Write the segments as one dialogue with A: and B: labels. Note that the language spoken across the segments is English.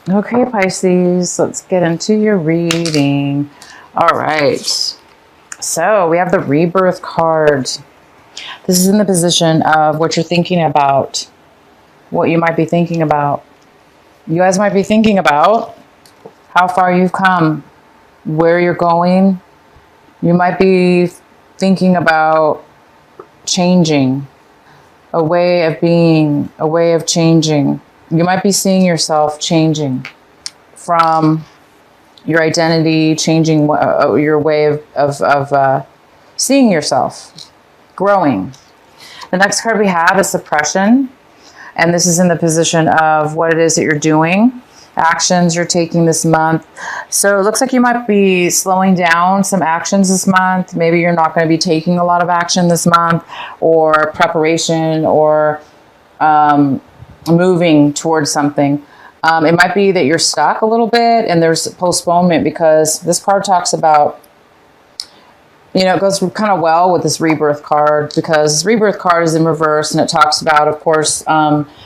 A: Okay, Pisces, let's get into your reading. All right. So we have the Rebirth card. This is in the position of what you're thinking about, what you might be thinking about. You guys might be thinking about how far you've come, where you're going. You might be thinking about changing, a way of being, a way of changing. You might be seeing yourself changing from your identity, changing your way of seeing yourself, growing. The next card we have is suppression. And this is in the position of what it is that you're doing, actions you're taking this month. So it looks like you might be slowing down some actions this month. Maybe you're not going to be taking a lot of action this month, or preparation, or moving towards something. It might be that you're stuck a little bit and there's postponement, because this card talks about, it goes kind of well with this rebirth card, because this rebirth card is in reverse, and it talks about, of course,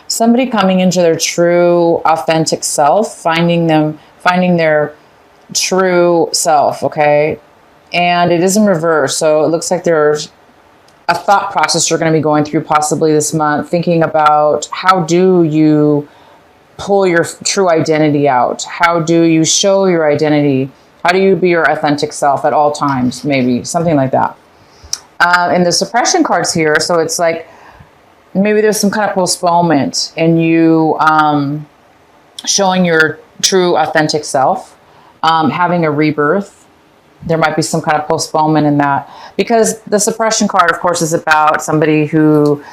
A: somebody coming into their true, authentic self, finding their true self, okay? And it is in reverse, so it looks like there's a thought process you're going to be going through possibly this month, thinking about how do you pull your true identity out? How do you show your identity? How do you be your authentic self at all times? Maybe something like that. And the suppression cards here, so it's like maybe there's some kind of postponement in you showing your true authentic self, having a rebirth. There might be some kind of postponement in that, because the suppression card, of course, is about somebody who,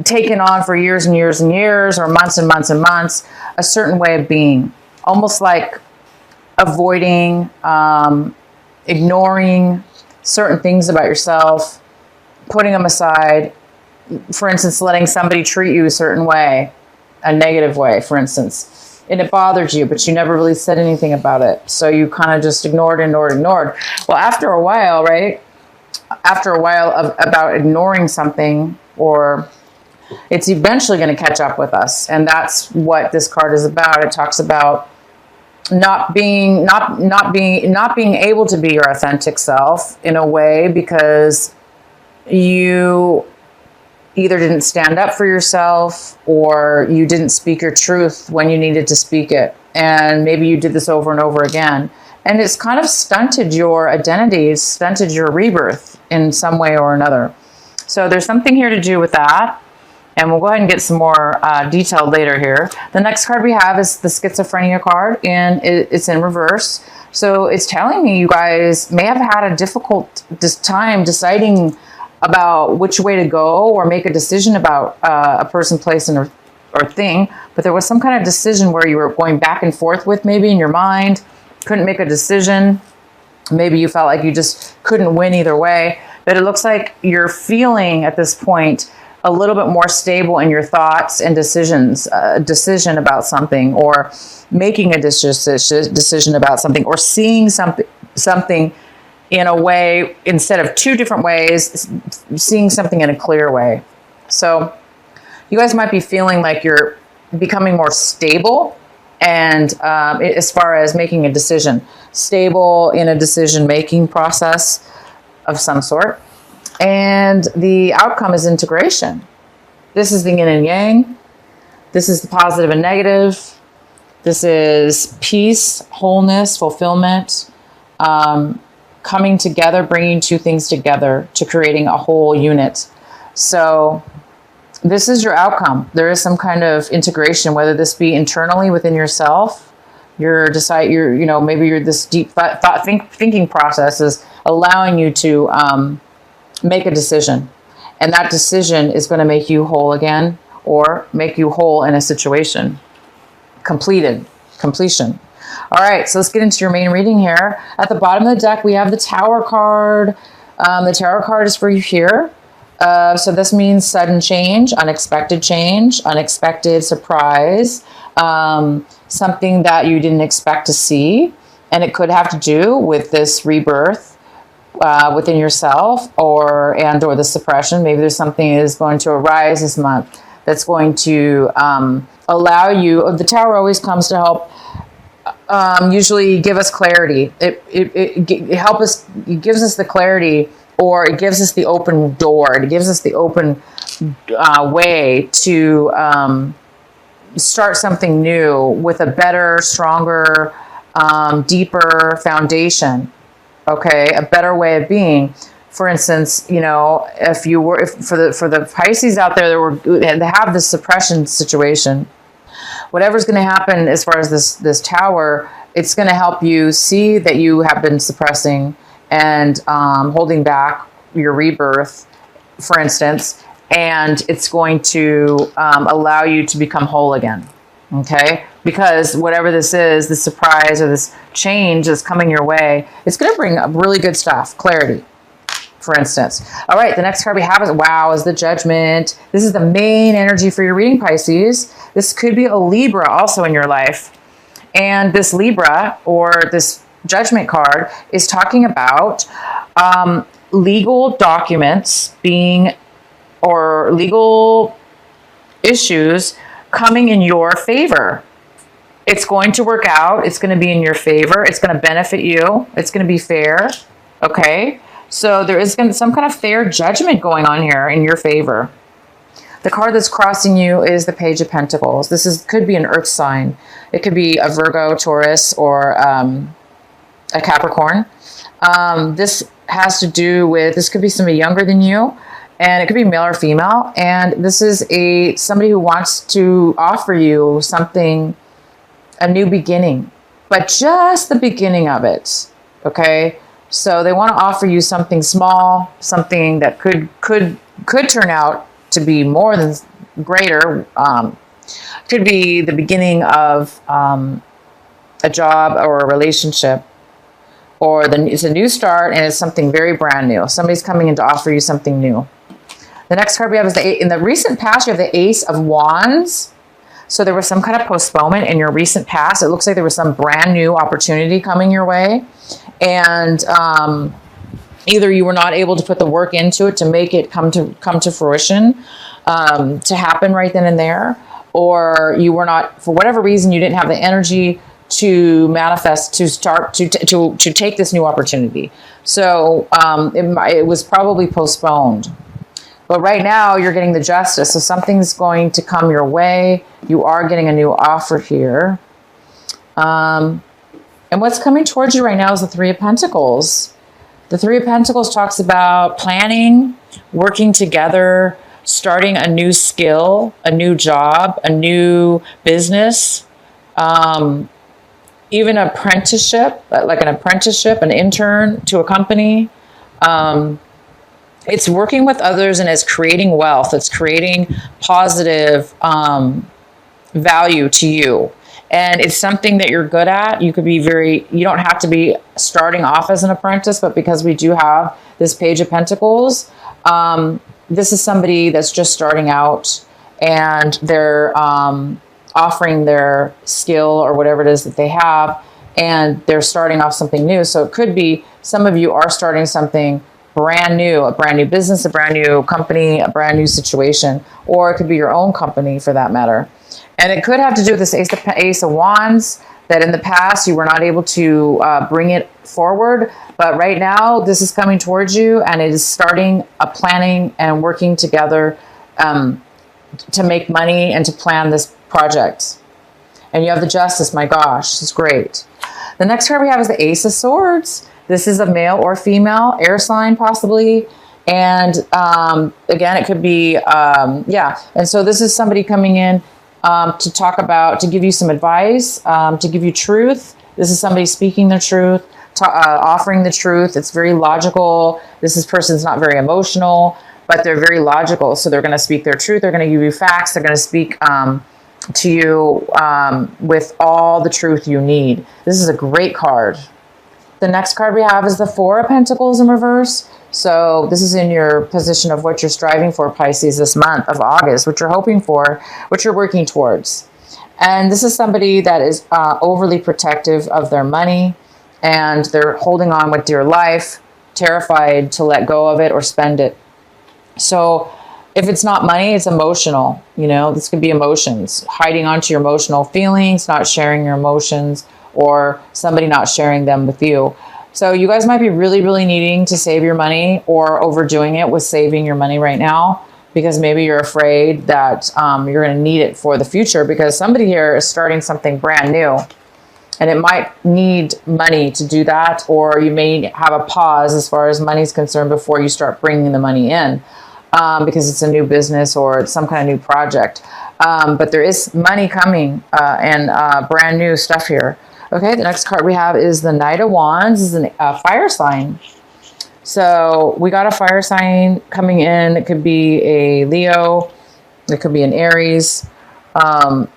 A: taken on for years and years and years, or months and months and months, a certain way of being, almost like avoiding, ignoring certain things about yourself, putting them aside. For instance, letting somebody treat you a certain way, a negative way, for instance, and it bothered you, but you never really said anything about it. So you kind of just ignored. Well, after a while, right? After a while about ignoring something, or it's eventually going to catch up with us. And that's what this card is about. It talks about not being able to be your authentic self in a way, because you either didn't stand up for yourself, or you didn't speak your truth when you needed to speak it. And maybe you did this over and over again. And it's kind of stunted your identity, stunted your rebirth in some way or another. So there's something here to do with that. And we'll go ahead and get some more detail later here. The next card we have is the schizophrenia card, and it's in reverse. So it's telling me you guys may have had a difficult time deciding about which way to go, or make a decision about a person, place, or thing. But there was some kind of decision where you were going back and forth with, maybe in your mind, couldn't make a decision. Maybe you felt like you just couldn't win either way. But it looks like you're feeling at this point a little bit more stable in your thoughts and decisions, a decision about something, or making a decision about something, or seeing something in a way, instead of two different ways, seeing something in a clear way. So you guys might be feeling like you're becoming more stable, and as far as making a decision, stable in a decision-making process of some sort. And the outcome is integration. This is the yin and yang. This is the positive and negative. This is peace, wholeness, fulfillment, coming together, bringing two things together to creating a whole unit. So this is your outcome. There is some kind of integration, whether this be internally within yourself. Maybe this deep thinking process is allowing you to make a decision, and that decision is going to make you whole again, or make you whole in a situation. Completion. All right, so let's get into your main reading here. At the bottom of the deck, we have the Tower card. The Tower card is for you here. So this means sudden change, unexpected surprise, something that you didn't expect to see, and it could have to do with this rebirth within yourself, or the suppression. Maybe there's something that is going to arise this month that's going to allow you. The Tower always comes to help usually give us clarity. It help us. It gives us the clarity, or it gives us the open door. It gives us the open way to start something new with a better, stronger, deeper foundation. Okay, a better way of being. For instance, you know, if for the Pisces out there that have this suppression situation, whatever's going to happen as far as this Tower, it's going to help you see that you have been suppressing and holding back your rebirth, for instance, and it's going to allow you to become whole again. Okay, because whatever this is, this surprise or this change that's coming your way, it's going to bring up really good stuff, clarity, for instance. All right, the next card we have is the Judgment. This is the main energy for your reading, Pisces. This could be a Libra also in your life. And this Libra, or this Judgment card, is talking about legal documents or legal issues coming in your favor. It's going to work out. It's going to be in your favor. It's going to benefit you. It's going to be fair. Okay? So there is going to be some kind of fair judgment going on here in your favor. The card that's crossing you is the Page of Pentacles. Could be an earth sign. It could be a Virgo, Taurus, or a Capricorn. This has to do with, this could be somebody younger than you, and it could be male or female. And this is somebody who wants to offer you something, a new beginning, but just the beginning of it. Okay? So they want to offer you something small, something that could turn out to be more than greater. Could be the beginning of a job or a relationship, or it's a new start, and it's something very brand new. Somebody's coming in to offer you something new. The next card we have is in the recent past, you have the Ace of Wands. So there was some kind of postponement in your recent past. It looks like there was some brand new opportunity coming your way. And either you were not able to put the work into it to make it come to fruition, to happen right then and there, or you were not, for whatever reason, you didn't have the energy to manifest, to start, to take this new opportunity. So it was probably postponed. But right now you're getting the Justice. So something's going to come your way. You are getting a new offer here. And what's coming towards you right now is the Three of Pentacles. The Three of Pentacles talks about planning, working together, starting a new skill, a new job, a new business, even apprenticeship, like an apprenticeship, an intern to a company. It's working with others, and it's creating wealth. It's creating positive value to you. And it's something that you're good at. You don't have to be starting off as an apprentice, but because we do have this Page of Pentacles, this is somebody that's just starting out, and they're offering their skill or whatever it is that they have, and they're starting off something new. So it could be some of you are starting something brand new, a brand new business, a brand new company, a brand new situation, or it could be your own company for that matter. And it could have to do with this Ace of Wands, that in the past you were not able to bring it forward. But right now this is coming towards you, and it is starting a planning and working together to make money and to plan this project. And you have the Justice. My gosh, it's great. The next card we have is the Ace of Swords. This is a male or female, air sign possibly. And again, it could be, And so this is somebody coming in to talk about, to give you some advice, to give you truth. This is somebody speaking the truth, offering the truth. It's very logical. Person's not very emotional, but they're very logical. So they're going to speak their truth. They're going to give you facts. They're going to speak to you with all the truth you need. This is a great card. The next card we have is the Four of Pentacles in reverse. So this is in your position of what you're striving for, Pisces, this month of August, what you're hoping for, what you're working towards. And this is somebody that is overly protective of their money, and they're holding on with dear life, terrified to let go of it or spend it. So If it's not money, it's emotional. You know, this could be emotions, hiding onto your emotional feelings, not sharing your emotions, or somebody not sharing them with you. So you guys might be really, really needing to save your money or overdoing it with saving your money right now, because maybe you're afraid that you're going to need it for the future, because somebody here is starting something brand new. And it might need money to do that, or you may have a pause as far as money is concerned before you start bringing the money in. Because it's a new business or it's some kind of new project. But there is money coming and brand new stuff here. Okay, the next card we have is the Knight of Wands. This is a fire sign. So we got a fire sign coming in. It could be a Leo. It could be an Aries.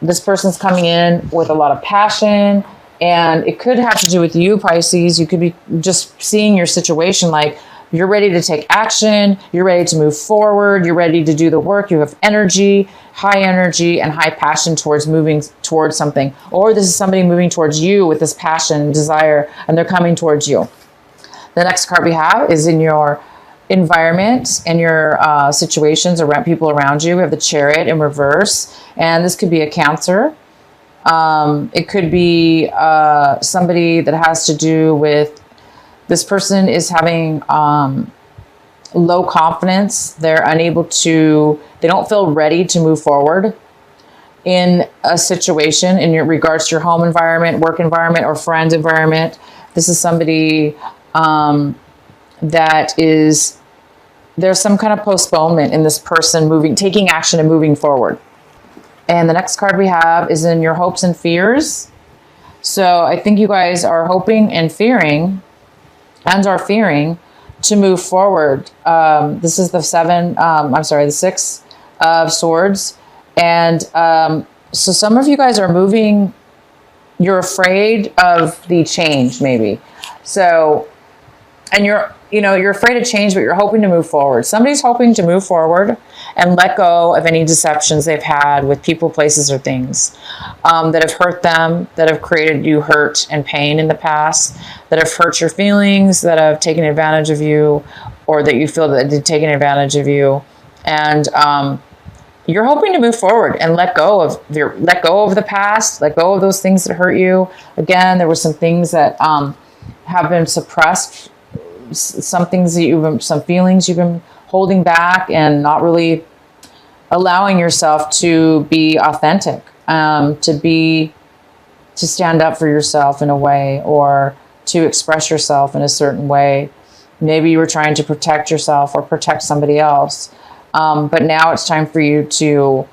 A: This person's coming in with a lot of passion. And it could have to do with you, Pisces. You could be just seeing your situation like, you're ready to take action. You're ready to move forward. You're ready to do the work. You have energy, and high passion towards moving towards something. Or this is somebody moving towards you with this passion and desire, and they're coming towards you. The next card we have is in your environment and your situations around people around you. We have the Chariot in reverse, and this could be a Cancer. It could be somebody that has to do with, this person is having low confidence. They're unable to, they don't feel ready to move forward in a situation in your regards to your home environment, work environment, or friend environment. This is somebody that is, there's some kind of postponement in this person taking action and moving forward. And the next card we have is in your hopes and fears. So I think you guys are hoping and fearing to move forward. This is the the 6 of Swords. And so some of you guys are moving, you're afraid of the change maybe. So, and you're afraid of change, but you're hoping to move forward. Somebody's hoping to move forward and let go of any deceptions they've had with people, places, or things that have hurt them, that have created you hurt and pain in the past, that have hurt your feelings, that have taken advantage of you, or that you feel that they've taken advantage of you. And you're hoping to move forward and let go of the past, let go of those things that hurt you. Again, there were some things that have been suppressed, some feelings you've been holding back and not really allowing yourself to be authentic, to stand up for yourself in a way, or to express yourself in a certain way. Maybe you were trying to protect yourself or protect somebody else. But now it's time for you to,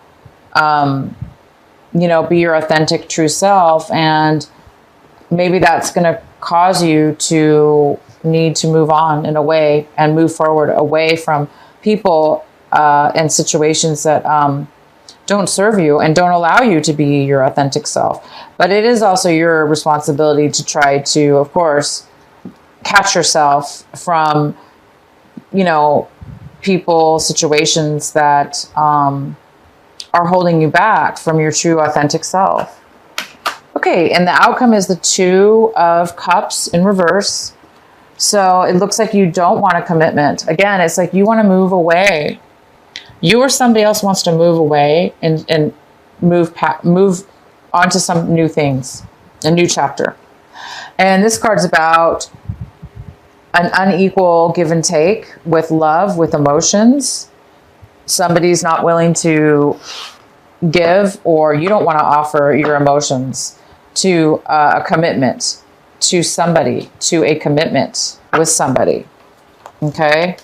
A: be your authentic, true self. And maybe that's going to cause you to need to move on in a way and move forward away from people and situations that don't serve you and don't allow you to be your authentic self. But it is also your responsibility to try to, of course, catch yourself from, people, situations that are holding you back from your true authentic self. Okay, and the outcome is the 2 of Cups in reverse. So it looks like you don't want a commitment. Again, it's like you want to move away. You or somebody else wants to move away and move on to some new things, a new chapter. And this card's about an unequal give and take with love, with emotions. Somebody's not willing to give, or you don't want to offer your emotions to a commitment to somebody, to a commitment with somebody. Okay.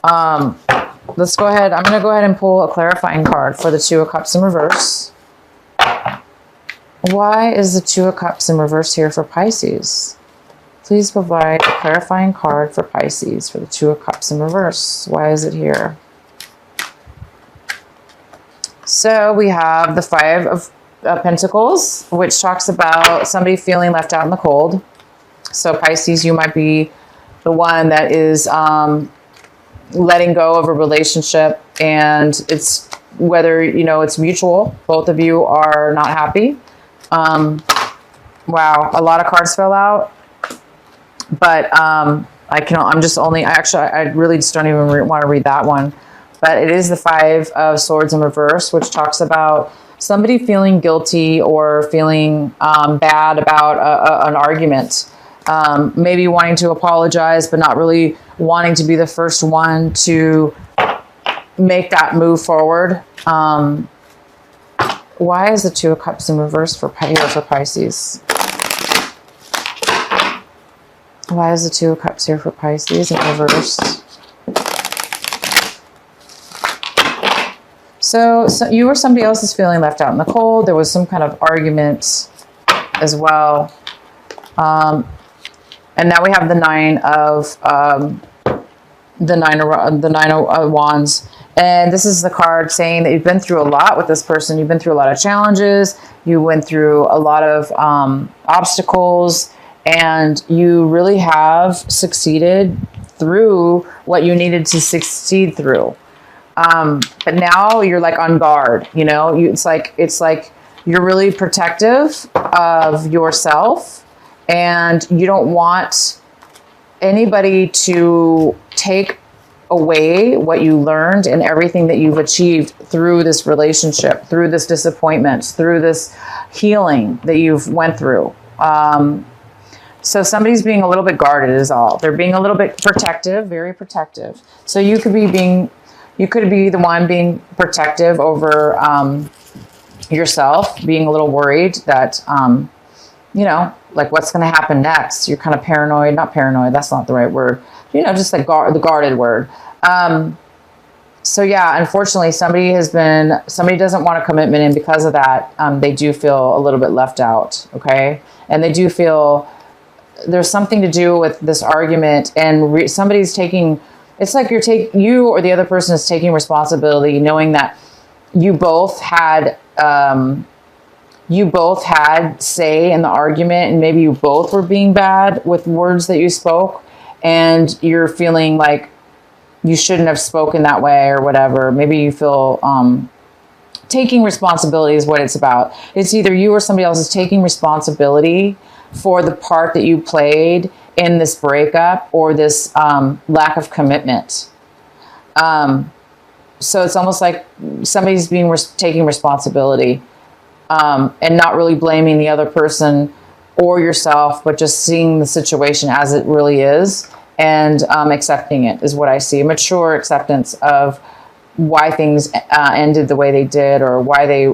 A: Let's go ahead. I'm going to go ahead and pull a clarifying card for the 2 of Cups in reverse. Why is the 2 of Cups in reverse here for Pisces? Please provide a clarifying card for Pisces for the 2 of Cups in reverse. Why is it here? So we have the 5 of Pentacles, which talks about somebody feeling left out in the cold. So Pisces, you might be the one that is letting go of a relationship, and it's whether it's mutual. Both of you are not happy. Wow, a lot of cards fell out, but I really just don't even want to read that one. but it is the Five of Swords in reverse, which talks about somebody feeling guilty or feeling bad about an argument. Maybe wanting to apologize, but not really wanting to be the first one to make that move forward. Why is the Two of Cups in reverse for Pisces? Why is the Two of Cups here for Pisces in reverse? So you or somebody else is feeling left out in the cold. There was some kind of argument as well. And now we have the Nine of Wands. And this is the card saying that you've been through a lot with this person. You've been through a lot of challenges. You went through a lot of obstacles. And you really have succeeded through what you needed to succeed through. But now you're like on guard, you know, it's like you're really protective of yourself, and you don't want anybody to take away what you learned and everything that you've achieved through this relationship, through this disappointment, through this healing that you've went through. So somebody's being a little bit guarded is all. They're being a little bit protective, very protective. So you could be the one being protective over yourself, being a little worried that, you know, like what's going to happen next. You're kind of paranoid, not paranoid. That's not the right word. You know, just like the guarded word. So yeah, unfortunately, somebody doesn't want a commitment. And because of that, they do feel a little bit left out. Okay. And they do feel there's something to do with this argument, and somebody's taking, it's like you or the other person is taking responsibility, knowing that you both had say in the argument, and maybe you both were being bad with words that you spoke, and you're feeling like you shouldn't have spoken that way or whatever. Maybe you feel taking responsibility is what it's about. It's either you or somebody else is taking responsibility for the part that you played in this breakup or this lack of commitment. So it's almost like somebody's taking responsibility and not really blaming the other person or yourself, but just seeing the situation as it really is and accepting it is what I see. Mature acceptance of why things ended the way they did, or why they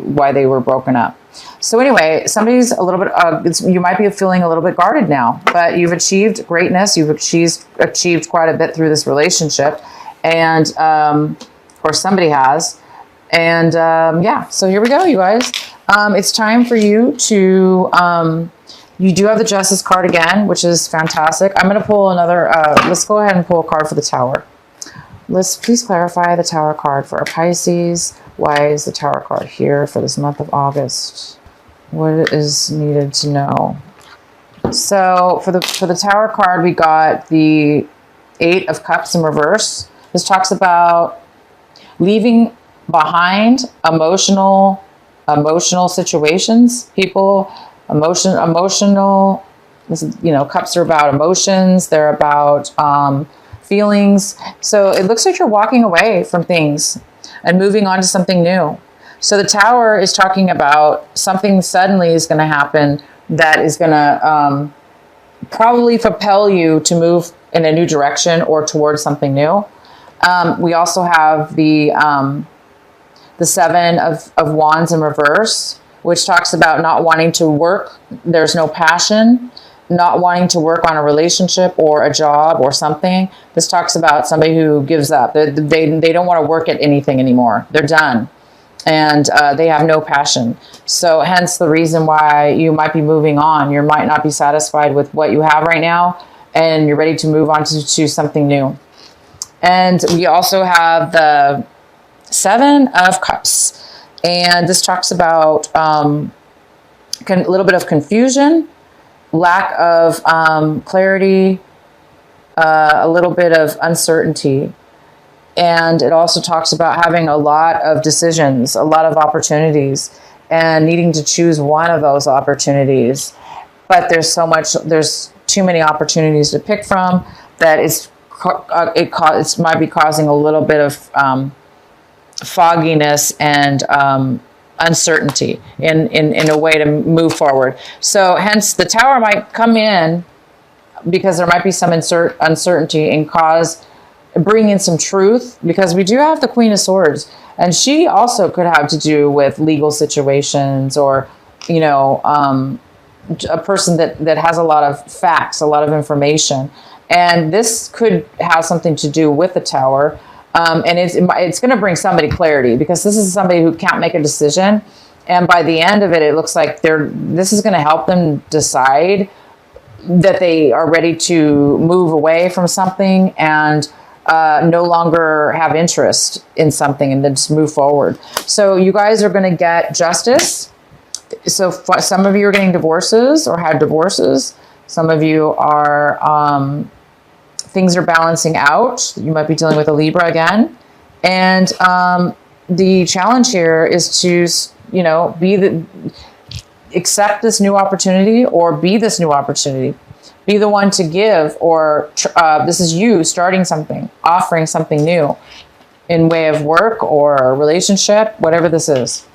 A: were broken up. So anyway, somebody's a little bit, you might be feeling a little bit guarded now, but you've achieved greatness. You've achieved quite a bit through this relationship, and, or somebody has. And yeah, so here we go, you guys. It's time for you to, you do have the Justice card again, which is fantastic. I'm going to pull another, let's go ahead and pull a card for the Tower. Let's please clarify the Tower card for our Pisces. Why is the Tower card here for this month of August? What is needed to know? So for the Tower card, we got the Eight of Cups in reverse. This talks about leaving behind emotional situations, people, emotional. This is, you know, cups are about emotions. They're about feelings. So it looks like you're walking away from things and moving on to something new. So the Tower is talking about something suddenly is going to happen that is going to probably propel you to move in a new direction or towards something new. We also have the Seven of Wands in reverse, which talks about not wanting to work. There's no passion. Not wanting to work on a relationship or a job or something. This talks about somebody who gives up. They don't want to work at anything anymore. They're done. And they have no passion. So hence the reason why you might be moving on. You might not be satisfied with what you have right now, and you're ready to move on to something new. And we also have the Seven of Cups. And this talks about a little bit of confusion, lack of clarity, a little bit of uncertainty. And it also talks about having a lot of decisions, a lot of opportunities, and needing to choose one of those opportunities. But there's too many opportunities to pick from that it might be causing a little bit of fogginess and uncertainty in a way to move forward. So hence the Tower might come in because there might be some uncertainty and bring in some truth, because we do have the Queen of Swords, and she also could have to do with legal situations, or a person that has a lot of facts, a lot of information. And this could have something to do with the Tower. And it's going to bring somebody clarity, because this is somebody who can't make a decision. And by the end of it, it looks like this is going to help them decide that they are ready to move away from something and no longer have interest in something, and then just move forward. So you guys are going to get justice. So some of you are getting divorces or had divorces. Some of you are, things are balancing out. You might be dealing with a Libra again. And the challenge here is to, accept this new opportunity, or be this new opportunity. Be the one to give, or this is you starting something, offering something new in way of work or relationship, whatever this is.